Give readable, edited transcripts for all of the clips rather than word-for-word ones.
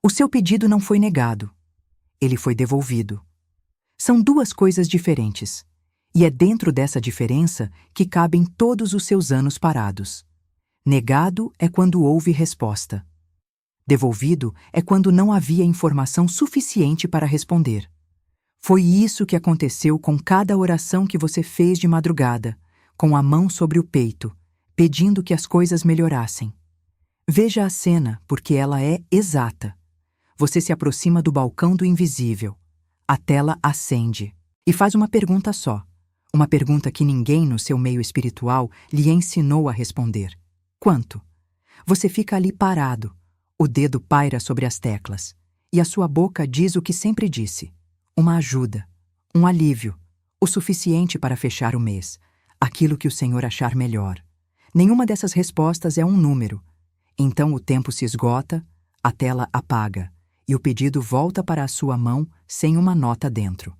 O seu pedido não foi negado. Ele foi devolvido. São duas coisas diferentes. E é dentro dessa diferença que cabem todos os seus anos parados. Negado é quando houve resposta. Devolvido é quando não havia informação suficiente para responder. Foi isso que aconteceu com cada oração que você fez de madrugada, com a mão sobre o peito, pedindo que as coisas melhorassem. Veja a cena, porque ela é exata. Você se aproxima do balcão do invisível. A tela acende e faz uma pergunta só. Uma pergunta que ninguém no seu meio espiritual lhe ensinou a responder. Quanto? Você fica ali parado. O dedo paira sobre as teclas. E a sua boca diz o que sempre disse. Uma ajuda. Um alívio. O suficiente para fechar o mês. Aquilo que o Senhor achar melhor. Nenhuma dessas respostas é um número. Então o tempo se esgota, a tela apaga. E o pedido volta para a sua mão sem uma nota dentro.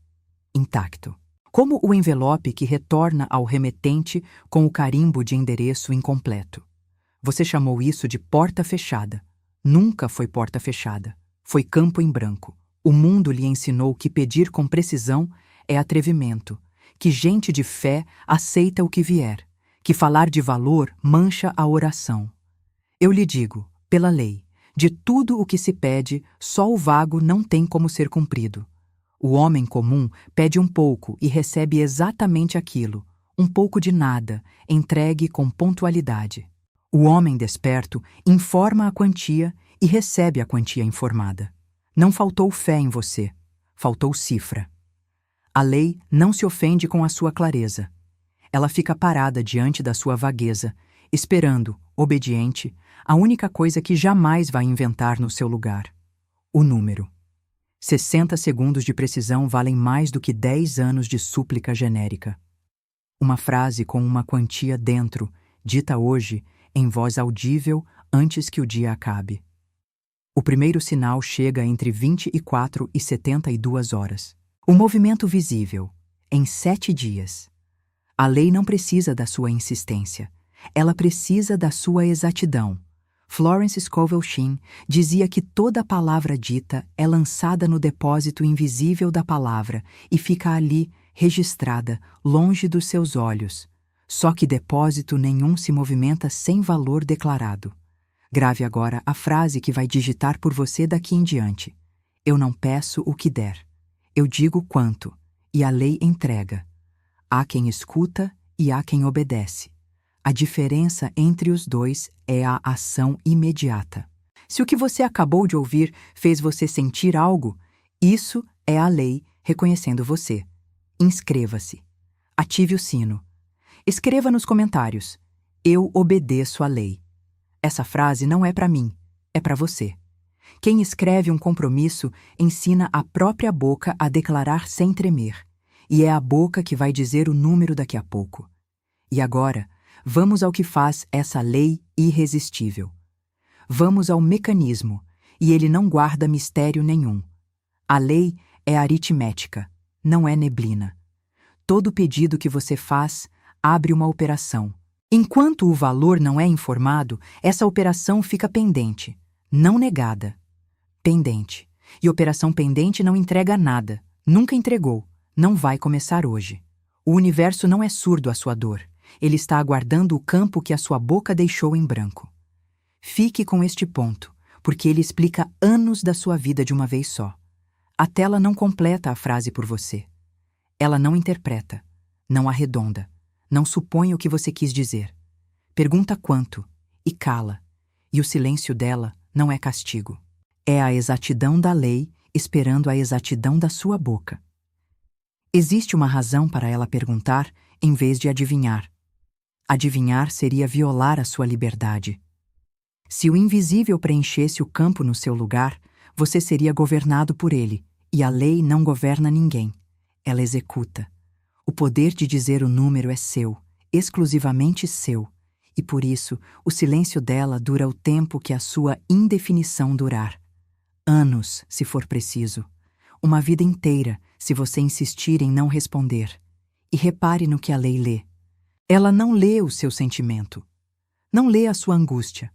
Intacto. Como o envelope que retorna ao remetente com o carimbo de endereço incompleto. Você chamou isso de porta fechada. Nunca foi porta fechada. Foi campo em branco. O mundo lhe ensinou que pedir com precisão é atrevimento, que gente de fé aceita o que vier, que falar de valor mancha a oração. Eu lhe digo, pela lei, de tudo o que se pede, só o vago não tem como ser cumprido. O homem comum pede um pouco e recebe exatamente aquilo, um pouco de nada, entregue com pontualidade. O homem desperto informa a quantia e recebe a quantia informada. Não faltou fé em você, faltou cifra. A lei não se ofende com a sua clareza. Ela fica parada diante da sua vagueza, esperando, obediente, a única coisa que jamais vai inventar no seu lugar: o número. 60 segundos de precisão valem mais do que 10 anos de súplica genérica. Uma frase com uma quantia dentro, dita hoje, em voz audível antes que o dia acabe. O primeiro sinal chega entre 24 e 72 horas. O movimento visível, em 7 dias. A lei não precisa da sua insistência. Ela precisa da sua exatidão. Florence Scovel Shinn dizia que toda palavra dita é lançada no depósito invisível da palavra e fica ali, registrada, longe dos seus olhos. Só que depósito nenhum se movimenta sem valor declarado. Grave agora a frase que vai digitar por você daqui em diante. Eu não peço o que der. Eu digo quanto, e a lei entrega. Há quem escuta e há quem obedece. A diferença entre os dois é a ação imediata. Se o que você acabou de ouvir fez você sentir algo, isso é a lei reconhecendo você. Inscreva-se. Ative o sino. Escreva nos comentários: eu obedeço à lei. Essa frase não é para mim, é para você. Quem escreve um compromisso ensina a própria boca a declarar sem tremer. E é a boca que vai dizer o número daqui a pouco. E agora, vamos ao que faz essa lei irresistível. Vamos ao mecanismo, e ele não guarda mistério nenhum. A lei é aritmética, não é neblina. Todo pedido que você faz abre uma operação. Enquanto o valor não é informado, essa operação fica pendente, não negada. Pendente. E operação pendente não entrega nada, nunca entregou, não vai começar hoje. O universo não é surdo à sua dor. Ele está aguardando o campo que a sua boca deixou em branco. Fique com este ponto, porque ele explica anos da sua vida de uma vez só. A tela não completa a frase por você. Ela não interpreta, não arredonda, não supõe o que você quis dizer. Pergunta quanto, e cala, e o silêncio dela não é castigo. É a exatidão da lei esperando a exatidão da sua boca. Existe uma razão para ela perguntar em vez de adivinhar. Adivinhar seria violar a sua liberdade. Se o invisível preenchesse o campo no seu lugar, você seria governado por ele, e a lei não governa ninguém. Ela executa. O poder de dizer o número é seu, exclusivamente seu, e por isso o silêncio dela dura o tempo que a sua indefinição durar. Anos, se for preciso. Uma vida inteira, se você insistir em não responder. E repare no que a lei lê. Ela não lê o seu sentimento. Não lê a sua angústia.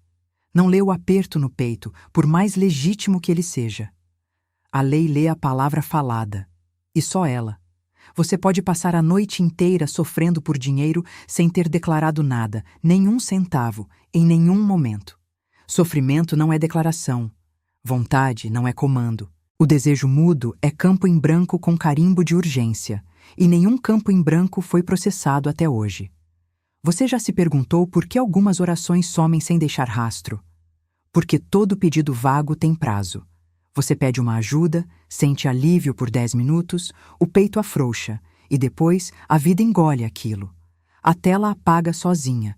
Não lê o aperto no peito, por mais legítimo que ele seja. A lei lê a palavra falada, e só ela. Você pode passar a noite inteira sofrendo por dinheiro sem ter declarado nada, nenhum centavo, em nenhum momento. Sofrimento não é declaração. Vontade não é comando. O desejo mudo é campo em branco com carimbo de urgência, e nenhum campo em branco foi processado até hoje. Você já se perguntou por que algumas orações somem sem deixar rastro? Porque todo pedido vago tem prazo. Você pede uma ajuda, sente alívio por 10 minutos, o peito afrouxa, e depois a vida engole aquilo. A tela apaga sozinha.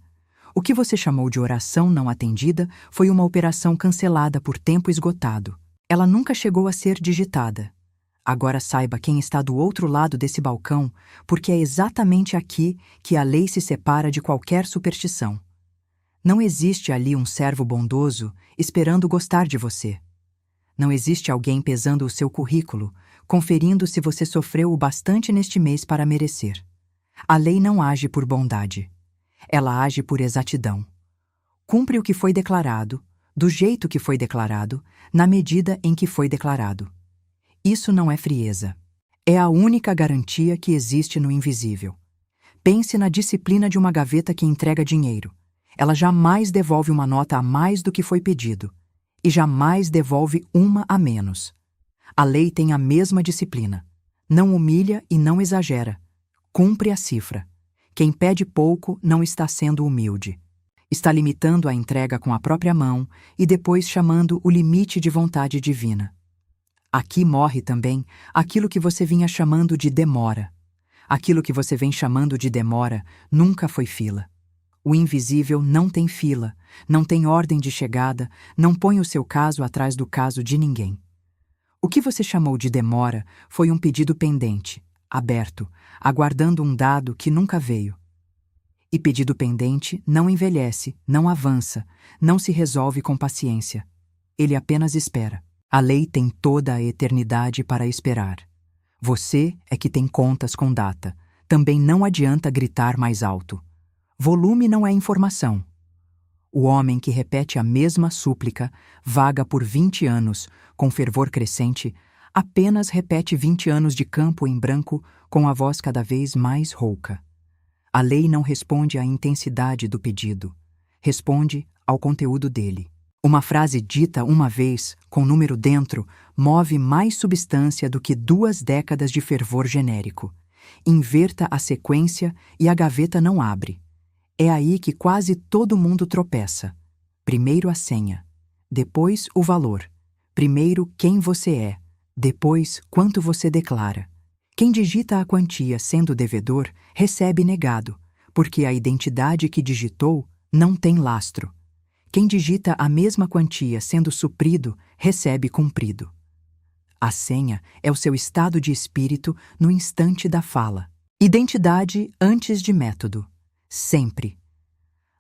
O que você chamou de oração não atendida foi uma operação cancelada por tempo esgotado. Ela nunca chegou a ser digitada. Agora saiba quem está do outro lado desse balcão, porque é exatamente aqui que a lei se separa de qualquer superstição. Não existe ali um servo bondoso esperando gostar de você. Não existe alguém pesando o seu currículo, conferindo se você sofreu o bastante neste mês para merecer. A lei não age por bondade. Ela age por exatidão. Cumpre o que foi declarado, do jeito que foi declarado, na medida em que foi declarado. Isso não é frieza. É a única garantia que existe no invisível. Pense na disciplina de uma gaveta que entrega dinheiro. Ela jamais devolve uma nota a mais do que foi pedido, e jamais devolve uma a menos. A lei tem a mesma disciplina. Não humilha e não exagera. Cumpre a cifra. Quem pede pouco não está sendo humilde. Está limitando a entrega com a própria mão e depois chamando o limite de vontade divina. Aqui morre também aquilo que você vinha chamando de demora. Aquilo que você vem chamando de demora nunca foi fila. O invisível não tem fila, não tem ordem de chegada, não põe o seu caso atrás do caso de ninguém. O que você chamou de demora foi um pedido pendente, aberto, aguardando um dado que nunca veio. E pedido pendente não envelhece, não avança, não se resolve com paciência. Ele apenas espera. A lei tem toda a eternidade para esperar. Você é que tem contas com data. Também não adianta gritar mais alto. Volume não é informação. O homem que repete a mesma súplica, vaga por 20 anos, com fervor crescente, apenas repete 20 anos de campo em branco com a voz cada vez mais rouca. A lei não responde à intensidade do pedido, responde ao conteúdo dele. Uma frase dita uma vez, com número dentro, move mais substância do que 2 décadas de fervor genérico. Inverta a sequência e a gaveta não abre. É aí que quase todo mundo tropeça. Primeiro a senha, depois o valor. Primeiro quem você é, depois quanto você declara. Quem digita a quantia sendo devedor, recebe negado, porque a identidade que digitou não tem lastro. Quem digita a mesma quantia sendo suprido, recebe cumprido. A senha é o seu estado de espírito no instante da fala. Identidade antes de método. Sempre.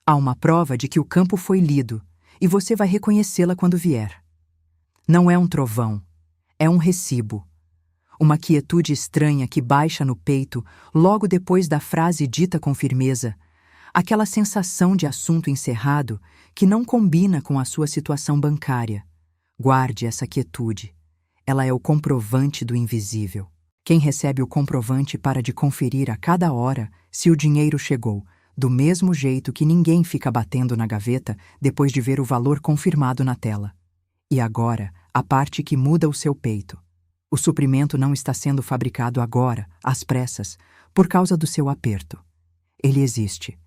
Há uma prova de que o campo foi lido, e você vai reconhecê-la quando vier. Não é um trovão, é um recibo. Uma quietude estranha que baixa no peito logo depois da frase dita com firmeza, aquela sensação de assunto encerrado que não combina com a sua situação bancária. Guarde essa quietude. Ela é o comprovante do invisível. Quem recebe o comprovante para de conferir a cada hora se o dinheiro chegou, do mesmo jeito que ninguém fica batendo na gaveta depois de ver o valor confirmado na tela. E agora, a parte que muda o seu peito. O suprimento não está sendo fabricado agora, às pressas, por causa do seu aperto. Ele existe.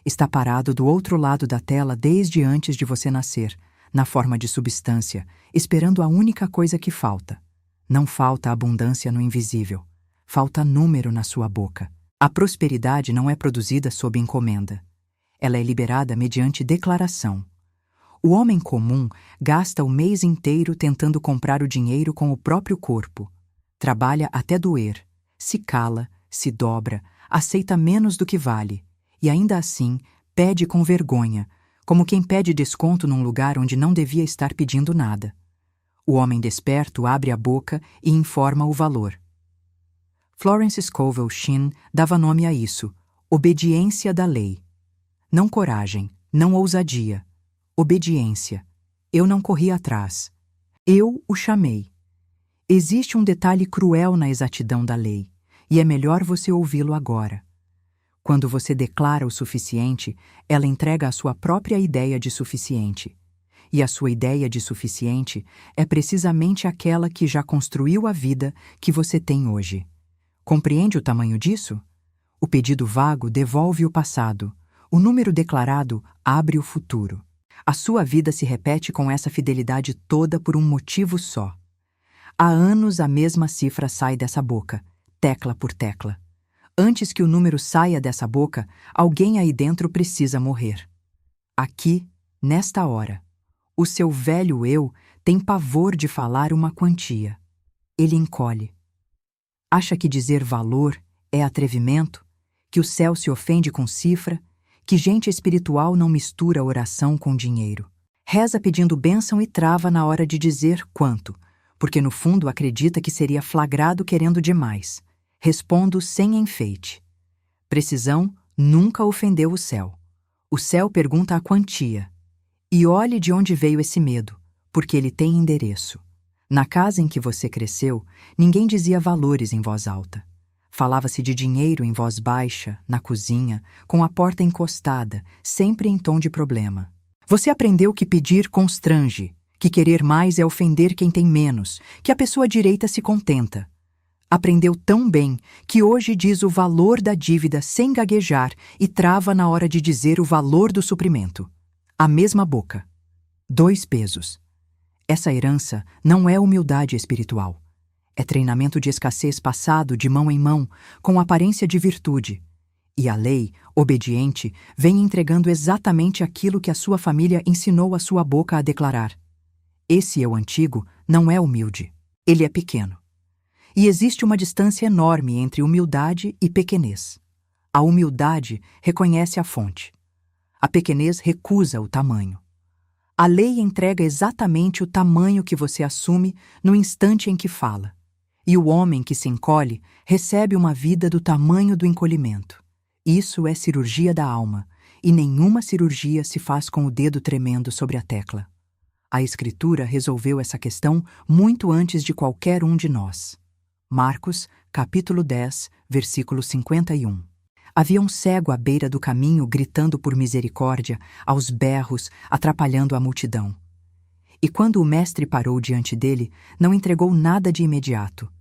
Está parado do outro lado da tela desde antes de você nascer, na forma de substância, esperando a única coisa que falta. Não falta abundância no invisível. Falta número na sua boca. A prosperidade não é produzida sob encomenda. Ela é liberada mediante declaração. O homem comum gasta o mês inteiro tentando comprar o dinheiro com o próprio corpo. Trabalha até doer, se cala, se dobra, aceita menos do que vale, e ainda assim pede com vergonha, como quem pede desconto num lugar onde não devia estar pedindo nada. O homem desperto abre a boca e informa o valor. Florence Scovel Shinn dava nome a isso, obediência da lei. Não coragem, não ousadia. Obediência. Eu não corri atrás. Eu o chamei. Existe um detalhe cruel na exatidão da lei, e é melhor você ouvi-lo agora. Quando você declara o suficiente, ela entrega a sua própria ideia de suficiente. E a sua ideia de suficiente é precisamente aquela que já construiu a vida que você tem hoje. Compreende o tamanho disso? O pedido vago devolve o passado. O número declarado abre o futuro. A sua vida se repete com essa fidelidade toda por um motivo só. Há anos a mesma cifra sai dessa boca, tecla por tecla. Antes que o número saia dessa boca, alguém aí dentro precisa morrer. Aqui, nesta hora, o seu velho eu tem pavor de falar uma quantia. Ele encolhe. Acha que dizer valor é atrevimento? Que o céu se ofende com cifra? Que gente espiritual não mistura oração com dinheiro? Reza pedindo bênção e trava na hora de dizer quanto, porque no fundo acredita que seria flagrado querendo demais. Respondo sem enfeite. Precisão nunca ofendeu o céu. O céu pergunta a quantia. E olhe de onde veio esse medo, porque ele tem endereço. Na casa em que você cresceu, ninguém dizia valores em voz alta. Falava-se de dinheiro em voz baixa, na cozinha, com a porta encostada, sempre em tom de problema. Você aprendeu que pedir constrange, que querer mais é ofender quem tem menos, que a pessoa direita se contenta. Aprendeu tão bem que hoje diz o valor da dívida sem gaguejar e trava na hora de dizer o valor do suprimento. A mesma boca. 2 pesos. Essa herança não é humildade espiritual. É treinamento de escassez passado de mão em mão, com aparência de virtude. E a lei, obediente, vem entregando exatamente aquilo que a sua família ensinou a sua boca a declarar. Esse eu antigo não é humilde. Ele é pequeno. E existe uma distância enorme entre humildade e pequenez. A humildade reconhece a fonte. A pequenez recusa o tamanho. A lei entrega exatamente o tamanho que você assume no instante em que fala. E o homem que se encolhe recebe uma vida do tamanho do encolhimento. Isso é cirurgia da alma, e nenhuma cirurgia se faz com o dedo tremendo sobre a tecla. A Escritura resolveu essa questão muito antes de qualquer um de nós. Marcos, capítulo 10, versículo 51. Havia um cego à beira do caminho gritando por misericórdia, aos berros, atrapalhando a multidão. E quando o mestre parou diante dele, não entregou nada de imediato.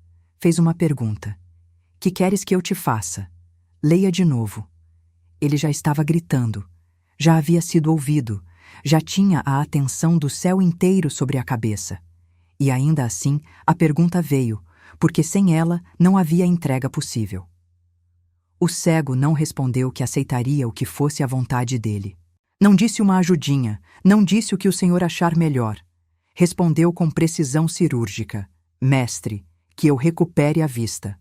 Fez uma pergunta. Que queres que eu te faça? Leia de novo. Ele já estava gritando. Já havia sido ouvido. Já tinha a atenção do céu inteiro sobre a cabeça. E ainda assim, a pergunta veio, porque sem ela não havia entrega possível. O cego não respondeu que aceitaria o que fosse a vontade dele. Não disse uma ajudinha, não disse o que o Senhor achar melhor. Respondeu com precisão cirúrgica: Mestre, que eu recupere a vista.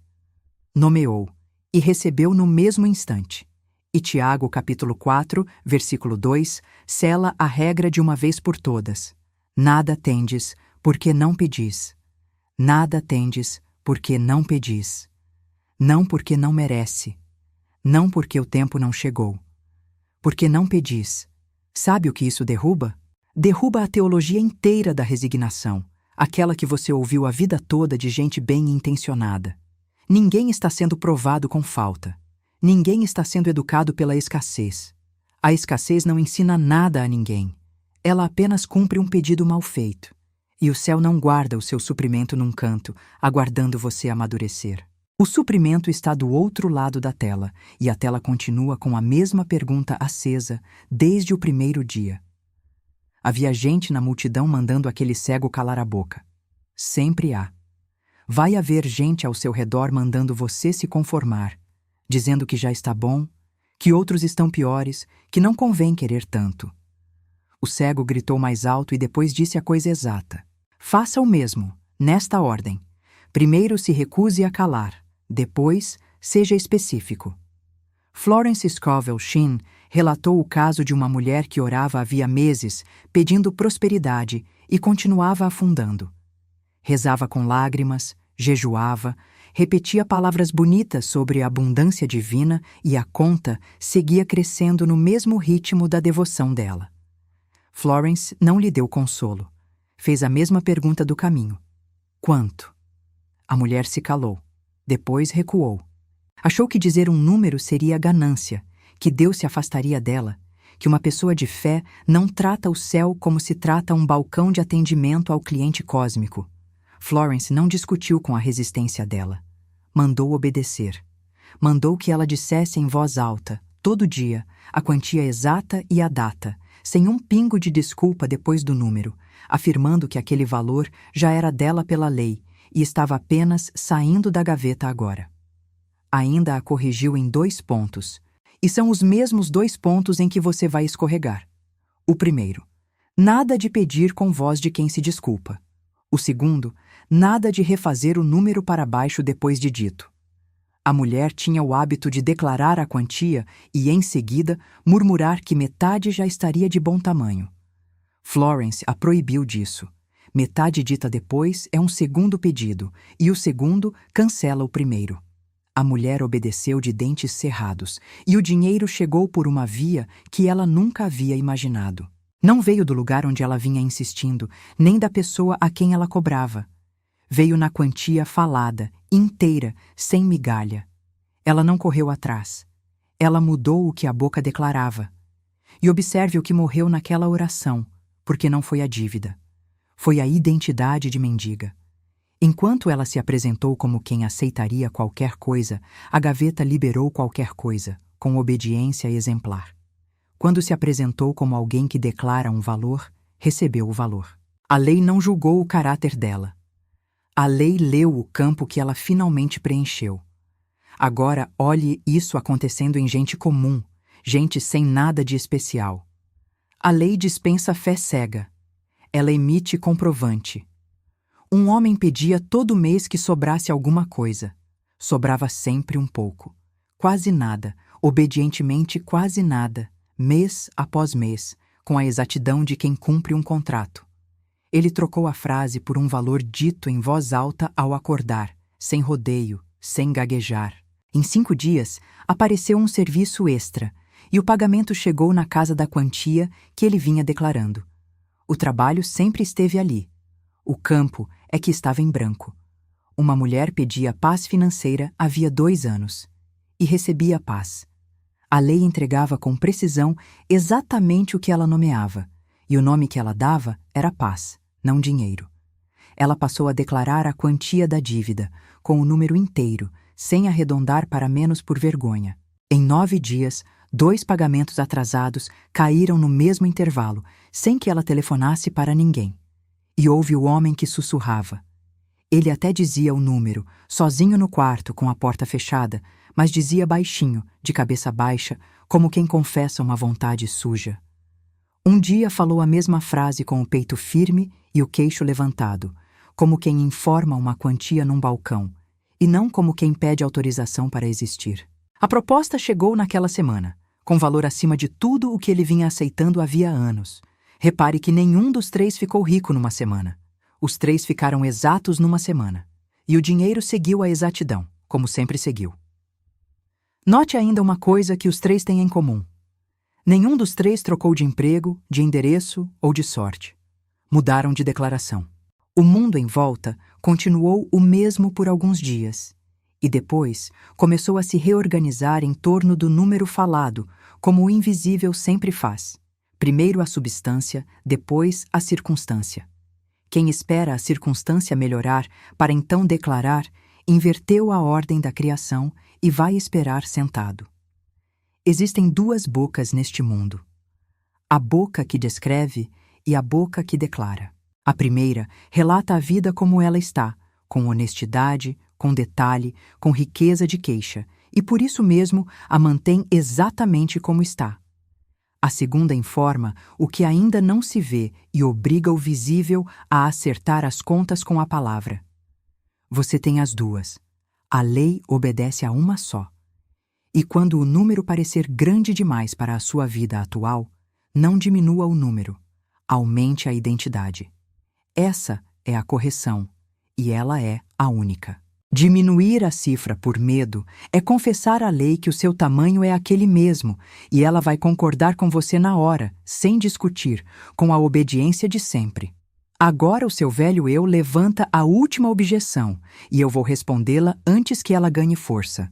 Nomeou, e recebeu no mesmo instante. E Tiago, capítulo 4, versículo 2, sela a regra de uma vez por todas. Nada tendes, porque não pedis. Nada tendes, porque não pedis. Não porque não merece. Não porque o tempo não chegou. Porque não pedis. Sabe o que isso derruba? Derruba a teologia inteira da resignação, aquela que você ouviu a vida toda de gente bem intencionada. Ninguém está sendo provado com falta. Ninguém está sendo educado pela escassez. A escassez não ensina nada a ninguém. Ela apenas cumpre um pedido mal feito. E o céu não guarda o seu suprimento num canto, aguardando você amadurecer. O suprimento está do outro lado da tela, e a tela continua com a mesma pergunta acesa desde o primeiro dia. Havia gente na multidão mandando aquele cego calar a boca. Sempre há. Vai haver gente ao seu redor mandando você se conformar, dizendo que já está bom, que outros estão piores, que não convém querer tanto. O cego gritou mais alto e depois disse a coisa exata. Faça o mesmo, nesta ordem. Primeiro se recuse a calar. Depois, seja específico. Florence Scovel Shinn relatou o caso de uma mulher que orava havia meses, pedindo prosperidade, e continuava afundando. Rezava com lágrimas, jejuava, repetia palavras bonitas sobre a abundância divina e a conta seguia crescendo no mesmo ritmo da devoção dela. Florence não lhe deu consolo. Fez a mesma pergunta do caminho. Quanto? A mulher se calou. Depois recuou. Achou que dizer um número seria ganância, que Deus se afastaria dela, que uma pessoa de fé não trata o céu como se trata um balcão de atendimento ao cliente cósmico. Florence não discutiu com a resistência dela. Mandou obedecer. Mandou que ela dissesse em voz alta, todo dia, a quantia exata e a data, sem um pingo de desculpa depois do número, afirmando que aquele valor já era dela pela lei e estava apenas saindo da gaveta agora. Ainda a corrigiu em 2 pontos, e são os mesmos 2 pontos em que você vai escorregar. O primeiro, nada de pedir com voz de quem se desculpa. O segundo, nada de refazer o número para baixo depois de dito. A mulher tinha o hábito de declarar a quantia e, em seguida, murmurar que metade já estaria de bom tamanho. Florence a proibiu disso. Metade dita depois é um segundo pedido, e o segundo cancela o primeiro. A mulher obedeceu de dentes cerrados, e o dinheiro chegou por uma via que ela nunca havia imaginado. Não veio do lugar onde ela vinha insistindo, nem da pessoa a quem ela cobrava. Veio na quantia falada, inteira, sem migalha. Ela não correu atrás. Ela mudou o que a boca declarava. E observe o que morreu naquela oração, porque não foi a dívida. Foi a identidade de mendiga. Enquanto ela se apresentou como quem aceitaria qualquer coisa, a gaveta liberou qualquer coisa, com obediência exemplar. Quando se apresentou como alguém que declara um valor, recebeu o valor. A lei não julgou o caráter dela. A lei leu o campo que ela finalmente preencheu. Agora olhe isso acontecendo em gente comum, gente sem nada de especial. A lei dispensa fé cega. Ela emite comprovante. Um homem pedia todo mês que sobrasse alguma coisa. Sobrava sempre um pouco. Quase nada, obedientemente quase nada, mês após mês, com a exatidão de quem cumpre um contrato. Ele trocou a frase por um valor dito em voz alta ao acordar, sem rodeio, sem gaguejar. Em 5 dias, apareceu um serviço extra, e o pagamento chegou na casa da quantia que ele vinha declarando. O trabalho sempre esteve ali. O campo é que estava em branco. Uma mulher pedia paz financeira havia 2 anos. E recebia paz. A lei entregava com precisão exatamente o que ela nomeava, e o nome que ela dava era paz, não dinheiro. Ela passou a declarar a quantia da dívida, com o número inteiro, sem arredondar para menos por vergonha. Em 9 dias, 2 pagamentos atrasados caíram no mesmo intervalo, sem que ela telefonasse para ninguém. E houve o homem que sussurrava. Ele até dizia o número, sozinho no quarto, com a porta fechada, mas dizia baixinho, de cabeça baixa, como quem confessa uma vontade suja. Um dia falou a mesma frase com o peito firme e o queixo levantado, como quem informa uma quantia num balcão, e não como quem pede autorização para existir. A proposta chegou naquela semana, com valor acima de tudo o que ele vinha aceitando havia anos. Repare que nenhum dos 3 ficou rico numa semana. Os 3 ficaram exatos numa semana. E o dinheiro seguiu a exatidão, como sempre seguiu. Note ainda uma coisa que os 3 têm em comum. Nenhum dos 3 trocou de emprego, de endereço ou de sorte. Mudaram de declaração. O mundo em volta continuou o mesmo por alguns dias. E depois começou a se reorganizar em torno do número falado, como o invisível sempre faz. Primeiro a substância, depois a circunstância. Quem espera a circunstância melhorar para então declarar, inverteu a ordem da criação e vai esperar sentado. Existem 2 bocas neste mundo. A boca que descreve e a boca que declara. A primeira relata a vida como ela está, com honestidade, com detalhe, com riqueza de queixa, e por isso mesmo a mantém exatamente como está. A segunda informa o que ainda não se vê e obriga o visível a acertar as contas com a palavra. Você tem as 2. A lei obedece a uma só. E quando o número parecer grande demais para a sua vida atual, não diminua o número, aumente a identidade. Essa é a correção, e ela é a única. Diminuir a cifra por medo é confessar à lei que o seu tamanho é aquele mesmo e ela vai concordar com você na hora, sem discutir, com a obediência de sempre. Agora o seu velho eu levanta a última objeção e eu vou respondê-la antes que ela ganhe força.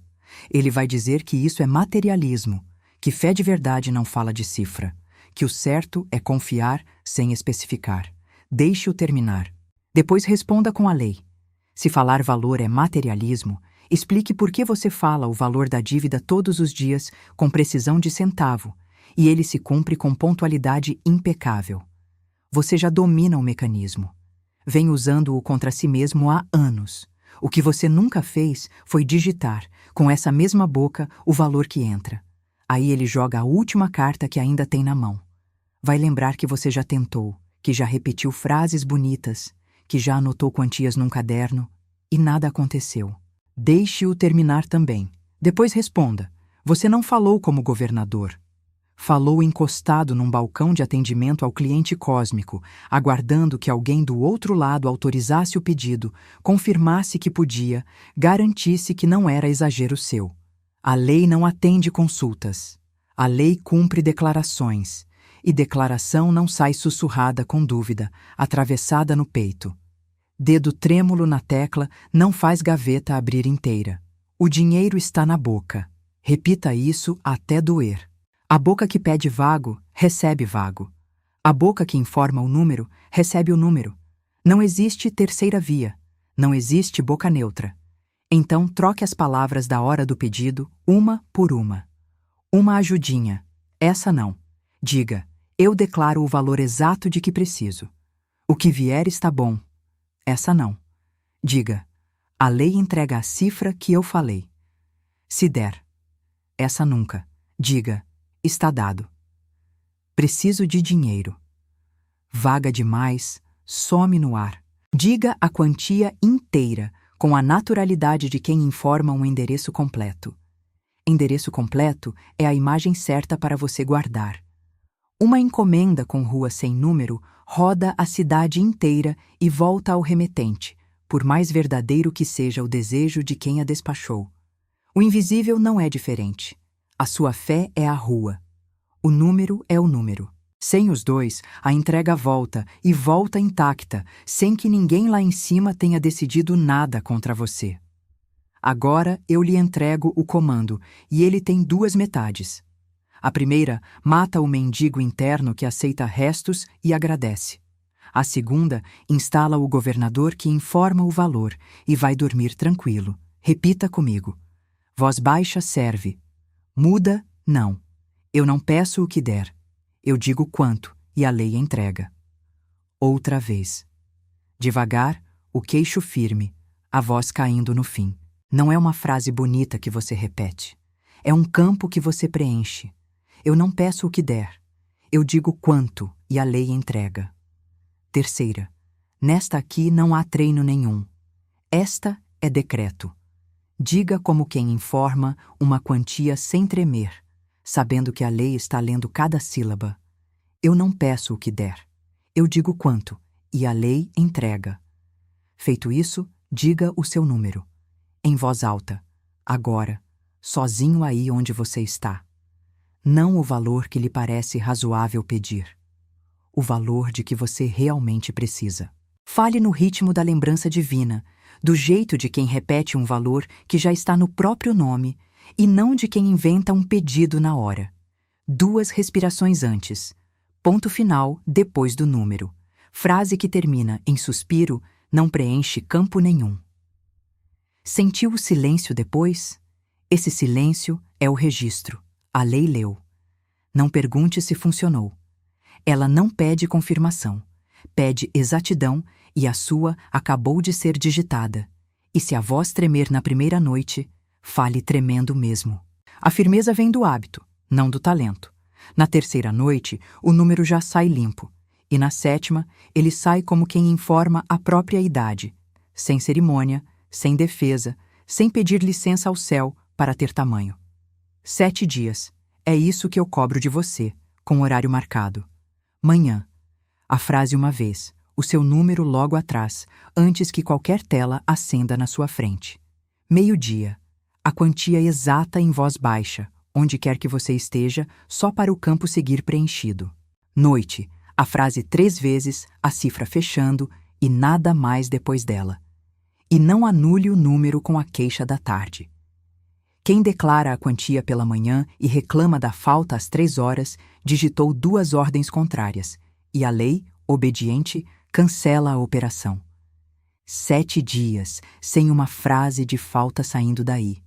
Ele vai dizer que isso é materialismo, que fé de verdade não fala de cifra, que o certo é confiar sem especificar. Deixe-o terminar. Depois responda com a lei. Se falar valor é materialismo, explique por que você fala o valor da dívida todos os dias com precisão de centavo, e ele se cumpre com pontualidade impecável. Você já domina o mecanismo. Vem usando-o contra si mesmo há anos. O que você nunca fez foi digitar, com essa mesma boca, o valor que entra. Aí ele joga a última carta que ainda tem na mão. Vai lembrar que você já tentou, que já repetiu frases bonitas, que já anotou quantias num caderno, e nada aconteceu. Deixe-o terminar também. Depois responda. Você não falou como governador. Falou encostado num balcão de atendimento ao cliente cósmico, aguardando que alguém do outro lado autorizasse o pedido, confirmasse que podia, garantisse que não era exagero seu. A lei não atende consultas. A lei cumpre declarações. E declaração não sai sussurrada com dúvida, atravessada no peito. Dedo trêmulo na tecla não faz gaveta abrir inteira. O dinheiro está na boca. Repita isso até doer. A boca que pede vago, recebe vago. A boca que informa o número, recebe o número. Não existe terceira via. Não existe boca neutra. Então troque as palavras da hora do pedido, uma por uma. Uma ajudinha. Essa não. Diga, eu declaro o valor exato de que preciso. O que vier está bom. Essa não. Diga, a lei entrega a cifra que eu falei. Se der. Essa nunca. Diga, está dado. Preciso de dinheiro. Vaga demais, some no ar. Diga a quantia inteira, com a naturalidade de quem informa um endereço completo. Endereço completo é a imagem certa para você guardar. Uma encomenda com rua sem número roda a cidade inteira e volta ao remetente, por mais verdadeiro que seja o desejo de quem a despachou. O invisível não é diferente. A sua fé é a rua. O número é o número. Sem os dois, a entrega volta e volta intacta, sem que ninguém lá em cima tenha decidido nada contra você. Agora eu lhe entrego o comando, e ele tem duas metades. A primeira mata o mendigo interno que aceita restos e agradece. A segunda instala o governador que informa o valor e vai dormir tranquilo. Repita comigo. Voz baixa serve. Muda, não. Eu não peço o que der. Eu digo quanto e a lei entrega. Outra vez. Devagar, o queixo firme, a voz caindo no fim. Não é uma frase bonita que você repete. É um campo que você preenche. Eu não peço o que der. Eu digo quanto e a lei entrega. Terceira. Nesta aqui não há treino nenhum. Esta é decreto. Diga como quem informa uma quantia sem tremer, sabendo que a lei está lendo cada sílaba. Eu não peço o que der. Eu digo quanto e a lei entrega. Feito isso, diga o seu número. Em voz alta, agora, sozinho aí onde você está. Não o valor que lhe parece razoável pedir. O valor de que você realmente precisa. Fale no ritmo da lembrança divina, do jeito de quem repete um valor que já está no próprio nome e não de quem inventa um pedido na hora. 2 respirações antes. Ponto final depois do número. Frase que termina em suspiro não preenche campo nenhum. Sentiu o silêncio depois? Esse silêncio é o registro. A lei leu. Não pergunte se funcionou. Ela não pede confirmação. Pede exatidão e a sua acabou de ser digitada. E se a voz tremer na primeira noite, fale tremendo mesmo. A firmeza vem do hábito, não do talento. Na terceira noite, o número já sai limpo. E na sétima, ele sai como quem informa a própria idade, sem cerimônia, sem defesa, sem pedir licença ao céu para ter tamanho. 7 dias. É isso que eu cobro de você, com horário marcado. Manhã. A frase uma vez, o seu número logo atrás, antes que qualquer tela acenda na sua frente. Meio-dia. A quantia exata em voz baixa, onde quer que você esteja, só para o campo seguir preenchido. Noite. A frase 3 vezes, a cifra fechando e nada mais depois dela. E não anule o número com a queixa da tarde. Quem declara a quantia pela manhã e reclama da falta às 3 horas, digitou 2 ordens contrárias, e a lei, obediente, cancela a operação. 7 dias, sem uma frase de falta saindo daí.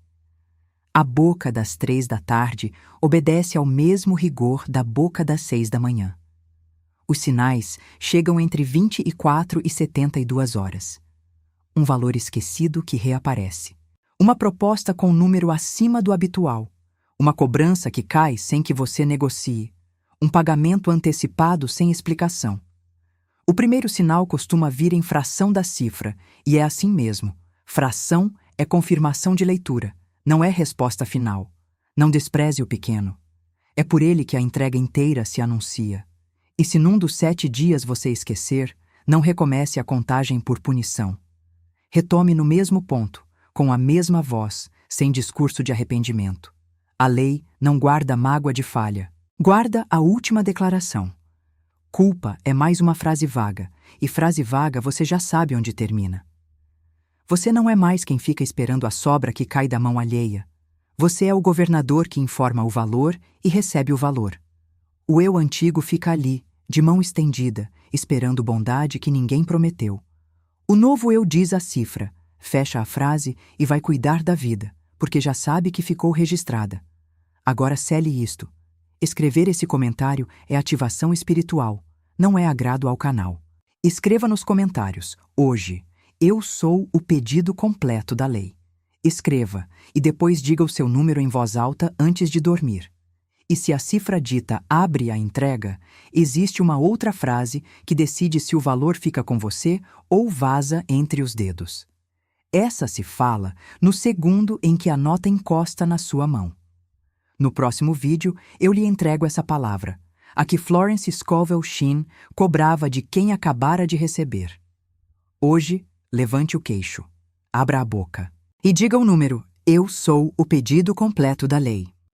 A boca das 3 da tarde obedece ao mesmo rigor da boca das 6 da manhã. Os sinais chegam entre 24 e 72 horas. Um valor esquecido que reaparece. Uma proposta com um número acima do habitual. Uma cobrança que cai sem que você negocie. Um pagamento antecipado sem explicação. O primeiro sinal costuma vir em fração da cifra, e é assim mesmo. Fração é confirmação de leitura, não é resposta final. Não despreze o pequeno. É por ele que a entrega inteira se anuncia. E se num dos 7 dias você esquecer, não recomece a contagem por punição. Retome no mesmo ponto, com a mesma voz, sem discurso de arrependimento. A lei não guarda mágoa de falha. Guarda a última declaração. Culpa é mais uma frase vaga, e frase vaga você já sabe onde termina. Você não é mais quem fica esperando a sobra que cai da mão alheia. Você é o governador que informa o valor e recebe o valor. O eu antigo fica ali, de mão estendida, esperando bondade que ninguém prometeu. O novo eu diz a cifra, fecha a frase e vai cuidar da vida, porque já sabe que ficou registrada. Agora cele isto. Escrever esse comentário é ativação espiritual, não é agrado ao canal. Escreva nos comentários, hoje, eu sou o pedido completo da lei. Escreva, e depois diga o seu número em voz alta antes de dormir. E se a cifra dita abre a entrega, existe uma outra frase que decide se o valor fica com você ou vaza entre os dedos. Essa se fala no segundo em que a nota encosta na sua mão. No próximo vídeo, eu lhe entrego essa palavra, a que Florence Scovel Shinn cobrava de quem acabara de receber. Hoje, levante o queixo, abra a boca e diga o número. Eu sou o pedido completo da lei.